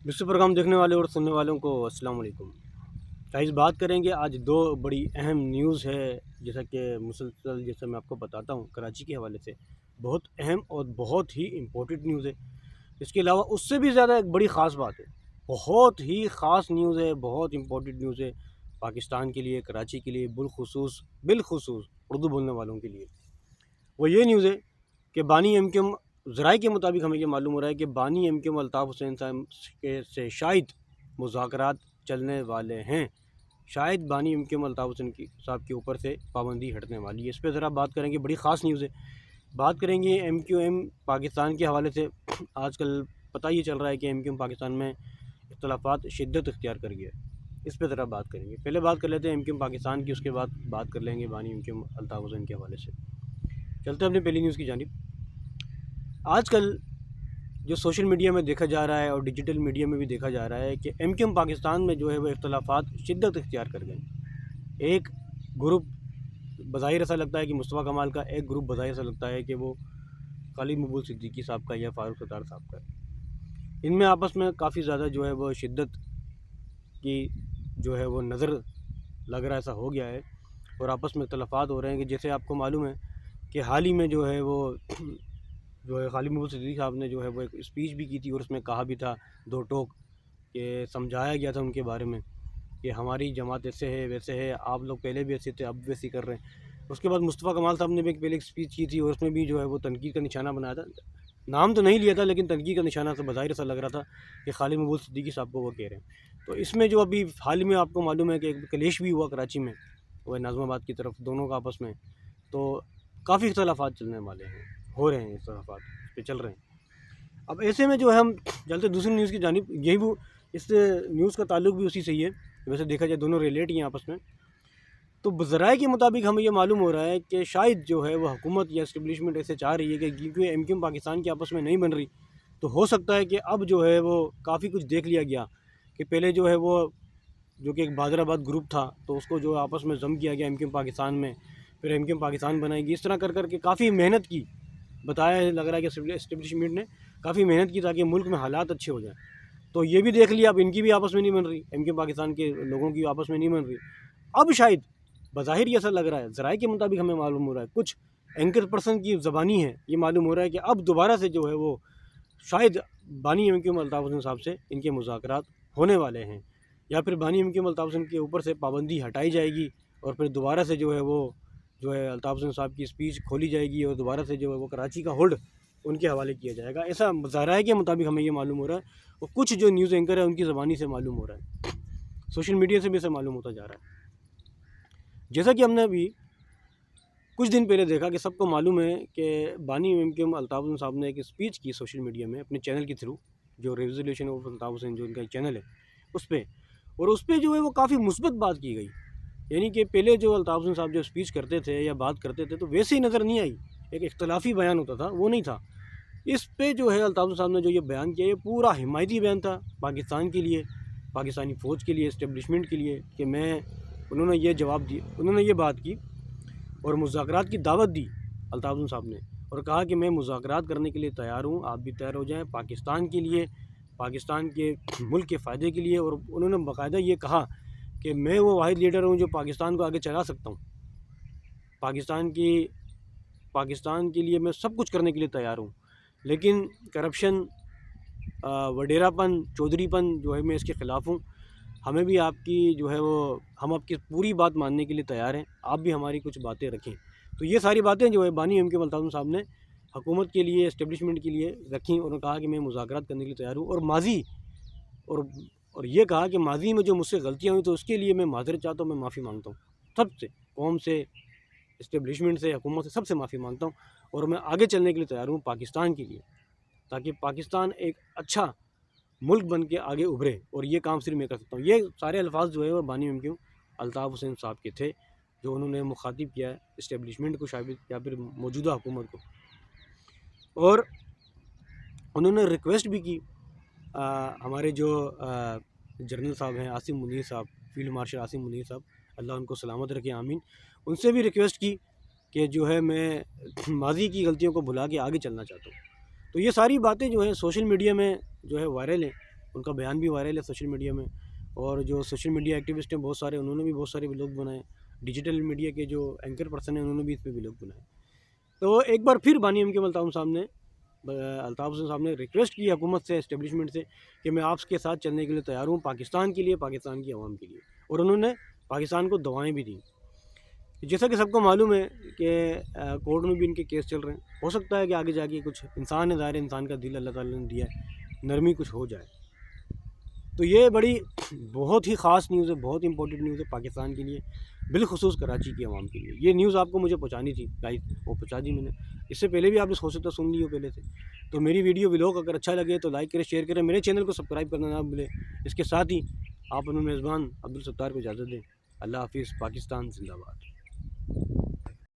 دوسرے پروگرام دیکھنے والے اور سننے والوں کو السلام علیکم۔ گائز بات کریں گے آج دو بڑی اہم نیوز ہے، جیسا کہ مسلسل جیسا میں آپ کو بتاتا ہوں کراچی کے حوالے سے بہت اہم اور بہت ہی امپورٹنٹ نیوز ہے۔ اس کے علاوہ اس سے بھی زیادہ ایک بڑی خاص بات ہے، بہت ہی خاص نیوز ہے، بہت امپورٹنٹ نیوز ہے پاکستان کے لیے، کراچی کے لیے، بالخصوص اردو بولنے والوں کے لیے۔ وہ یہ نیوز ہے کہ بانی ایم کیو ایم ذرائع کے مطابق ہمیں یہ معلوم ہو رہا ہے کہ بانی M Q M Altaf Hussain صاحب سے شاید مذاکرات چلنے والے ہیں، شاید بانی M Q M Altaf Hussain صاحب کے اوپر سے پابندی ہٹنے والی ہے۔ اس پہ ذرا بات کریں گے، بڑی خاص نیوز ہے۔ بات کریں گے ایم کیو ایم پاکستان کے حوالے سے۔ آج کل پتہ یہ چل رہا ہے کہ ایم کیو ایم پاکستان میں اختلافات شدت اختیار کر گیا ہے، اس پہ ذرا بات کریں گے۔ پہلے بات کر لیتے ہیں ایم کیو ایم پاکستان کی، اس کے بعد بات کر لیں گے بانی M Q M Altaf Hussain کے حوالے سے۔ چلتے ہیں اپنی پہلی نیوز کی جانب۔ آج کل جو سوشل میڈیا میں دیکھا جا رہا ہے اور ڈیجیٹل میڈیا میں بھی دیکھا جا رہا ہے کہ ایم کیو ایم پاکستان میں جو ہے وہ اختلافات شدت اختیار کر گئے۔ ایک گروپ بظاہر ایسا لگتا ہے کہ مصطفیٰ کمال کا، ایک گروپ بظاہر ایسا لگتا ہے کہ وہ خالد مقبول صدیقی صاحب کا یا فاروق ستار صاحب کا ہے۔ ان میں آپس میں کافی زیادہ جو ہے وہ شدت کی جو ہے وہ نظر لگ رہا ایسا ہو گیا ہے، اور آپس میں اختلافات ہو رہے ہیں کہ جیسے آپ کو معلوم ہے کہ حال ہی میں جو ہے وہ خالد مقبول صدیقی صاحب نے جو ہے وہ ایک اسپیچ بھی کی تھی، اور اس میں کہا بھی تھا دو ٹوک کہ سمجھایا گیا تھا ان کے بارے میں کہ ہماری جماعت ایسے ہے ویسے ہے، آپ لوگ پہلے بھی ایسے تھے اب ویسے کر رہے ہیں۔ اس کے بعد مصطفیٰ کمال صاحب نے بھی پہلے ایک اسپیچ کی تھی، اور اس میں بھی جو ہے وہ تنقید کا نشانہ بنایا تھا، نام تو نہیں لیا تھا لیکن تنقید کا نشانہ سے بظاہر ایسا لگ رہا تھا کہ خالد مقبول صدیقی صاحب کو وہ کہہ رہے ہیں۔ تو اس میں جو ابھی حال میں آپ کو معلوم ہے کہ ایک کلیش بھی ہوا کراچی میں، وہ ناظم آباد کی طرف، دونوں کا آپس میں، تو کافی اختلافات چلنے والے ہیں، ہو رہے ہیں اختلافات اس پہ چل رہے ہیں۔ اب ایسے میں جو ہے ہم چلتے دوسری نیوز کی جانب، یہی وہ اس نیوز کا تعلق بھی اسی سے ہی ہے، ویسے دیکھا جائے دونوں ریلیٹ ہی ہیں آپس میں۔ تو ذرائع کے مطابق ہمیں یہ معلوم ہو رہا ہے کہ شاید جو ہے وہ حکومت یا اسٹیبلشمنٹ ایسے چاہ رہی ہے کہ کیونکہ ایم کیو ایم پاکستان کے آپس میں نہیں بن رہی، تو ہو سکتا ہے کہ اب جو ہے وہ کافی کچھ دیکھ لیا گیا کہ پہلے جو ہے وہ جو کہ ایک بادر آباد گروپ تھا، تو اس کو جو آپس میں ضم کیا گیا ایم کیو ایم پاکستان میں، پھر ایم کیو ایم پاکستان بنائی گی، اس طرح کر کے کافی محنت کی، بتایا لگ رہا ہے کہ اسٹیبلشمنٹ نے کافی محنت کی تاکہ ملک میں حالات اچھے ہو جائیں۔ تو یہ بھی دیکھ لیا اب ان کی بھی آپس میں نہیں بن رہی، ایم کیو ایم پاکستان کے لوگوں کی آپس میں نہیں بن رہی۔ اب شاید بظاہر یہ ایسا لگ رہا ہے، ذرائع کے مطابق ہمیں معلوم ہو رہا ہے، کچھ اینکر پرسن کی زبانی ہے، یہ معلوم ہو رہا ہے کہ اب دوبارہ سے جو ہے وہ شاید بانی M Q M Altaf Hussain صاحب سے ان کے مذاکرات ہونے والے ہیں، یا پھر بانی M Q M Altaf Hussain کے اوپر سے پابندی ہٹائی جائے گی، اور پھر دوبارہ سے جو ہے وہ الطاف حسین صاحب کی اسپیچ کھولی جائے گی، اور دوبارہ سے جو ہے وہ کراچی کا ہولڈ ان کے حوالے کیا جائے گا۔ ایسا ذرائع کے مطابق ہمیں یہ معلوم ہو رہا ہے، اور کچھ جو نیوز اینکر ہے ان کی زبانی سے معلوم ہو رہا ہے، سوشل میڈیا سے بھی اسے معلوم ہوتا جا رہا ہے۔ جیسا کہ ہم نے ابھی کچھ دن پہلے دیکھا کہ سب کو معلوم ہے کہ بانی M Q M Altaf Hussain صاحب نے ایک اسپیچ کی سوشل میڈیا میں اپنے چینل کے تھرو، جو ریزولیوشن آف الطاف حسین جو ان کا چینل ہے اس پہ، اور اس پہ جو ہے وہ کافی مثبت بات کی گئی، یعنی کہ پہلے جو الطاف حسین صاحب جو اسپیچ کرتے تھے یا بات کرتے تھے تو ویسے ہی نظر نہیں آئی، ایک اختلافی بیان ہوتا تھا وہ نہیں تھا۔ اس پہ جو ہے الطاف حسین صاحب نے جو یہ بیان کیا، یہ پورا حمایتی بیان تھا پاکستان کے لیے، پاکستانی فوج کے لیے، اسٹیبلشمنٹ کے لیے، کہ انہوں نے یہ جواب دی، انہوں نے یہ بات کی اور مذاکرات کی دعوت دی الطاف حسین صاحب نے، اور کہا کہ میں مذاکرات کرنے کے لیے تیار ہوں، آپ بھی تیار ہو جائیں پاکستان کے لیے، پاکستان کے ملک کے فائدے کے لیے۔ اور انہوں نے باقاعدہ یہ کہا کہ میں وہ واحد لیڈر ہوں جو پاکستان کو آگے چلا سکتا ہوں، پاکستان کے لیے میں سب کچھ کرنے کے لیے تیار ہوں، لیکن کرپشن، وڈیرا پن، چودھری پن جو ہے میں اس کے خلاف ہوں۔ ہمیں بھی آپ کی جو ہے وہ، ہم آپ کی پوری بات ماننے کے لیے تیار ہیں، آپ بھی ہماری کچھ باتیں رکھیں۔ تو یہ ساری باتیں جو ہے بانی M Q M Altaf Hussain صاحب نے حکومت کے لیے، اسٹیبلشمنٹ کے لیے رکھیں، اور کہا کہ میں مذاکرات کرنے کے لیے تیار ہوں، اور اور یہ کہا کہ ماضی میں جو مجھ سے غلطیاں ہوئی تو اس کے لیے میں معذرت چاہتا ہوں، میں معافی مانگتا ہوں، سب سے، قوم سے، اسٹیبلشمنٹ سے، حکومت سے، سب سے معافی مانگتا ہوں، اور میں آگے چلنے کے لیے تیار ہوں پاکستان کے لیے، تاکہ پاکستان ایک اچھا ملک بن کے آگے ابھرے، اور یہ کام صرف میں کر سکتا ہوں۔ یہ سارے الفاظ جو ہے وہ بانی M Q M Altaf Hussain صاحب کے تھے، جو انہوں نے مخاطب کیا ہے اسٹیبلشمنٹ کو شاید، یا پھر موجودہ حکومت کو، اور انہوں نے ریکویسٹ بھی کی ہمارے جو جنرل صاحب ہیں عاصم منیر صاحب، فیلڈ مارشل عاصم منیر صاحب، اللہ ان کو سلامت رکھے، آمین، ان سے بھی ریکویسٹ کی کہ جو ہے میں ماضی کی غلطیوں کو بھلا کے آگے چلنا چاہتا ہوں۔ تو یہ ساری باتیں جو ہیں سوشل میڈیا میں جو ہے وائرل ہیں، ان کا بیان بھی وائرل ہے سوشل میڈیا میں، اور جو سوشل میڈیا ایکٹیوسٹ ہیں بہت سارے، انہوں نے بھی بہت سارے ولاگ بنائے، ڈیجیٹل میڈیا کے جو اینکر پرسن ہیں انہوں نے بھی اس پہ ولاگ بنائے۔ تو ایک بار پھر بانی ایم کے الطاف حسین صاحب نے ریکویسٹ کی حکومت سے، اسٹیبلشمنٹ سے، کہ میں آپ کے ساتھ چلنے کے لیے تیار ہوں، پاکستان کے لیے، پاکستان کی عوام کے لیے، اور انہوں نے پاکستان کو دعائیں بھی دیں۔ جیسا کہ سب کو معلوم ہے کہ کورٹ میں بھی ان کے کیس چل رہے ہیں، ہو سکتا ہے کہ آگے جا کے کچھ، انسان ہے ظاہر، انسان کا دل اللہ تعالیٰ نے دیا ہے، نرمی کچھ ہو جائے۔ تو یہ بڑی بہت ہی خاص نیوز ہے، بہت امپورٹنٹ نیوز ہے پاکستان کے لیے، بالخصوص کراچی کی عوام کے لیے۔ یہ نیوز آپ کو مجھے پہنچانی تھی گائز، وہ پہنچا دی میں نے۔ اس سے پہلے بھی آپ نے ہو سکتا سن لی ہو پہلے سے۔ تو میری ویڈیو ولاگ اگر اچھا لگے تو لائک کریں، شیئر کریں، میرے چینل کو سبسکرائب کرنا نہ بھولیں۔ اس کے ساتھ ہی آپ اپنے میزبان عبدالستار کو اجازت دیں۔ اللہ حافظ، پاکستان زندہ باد۔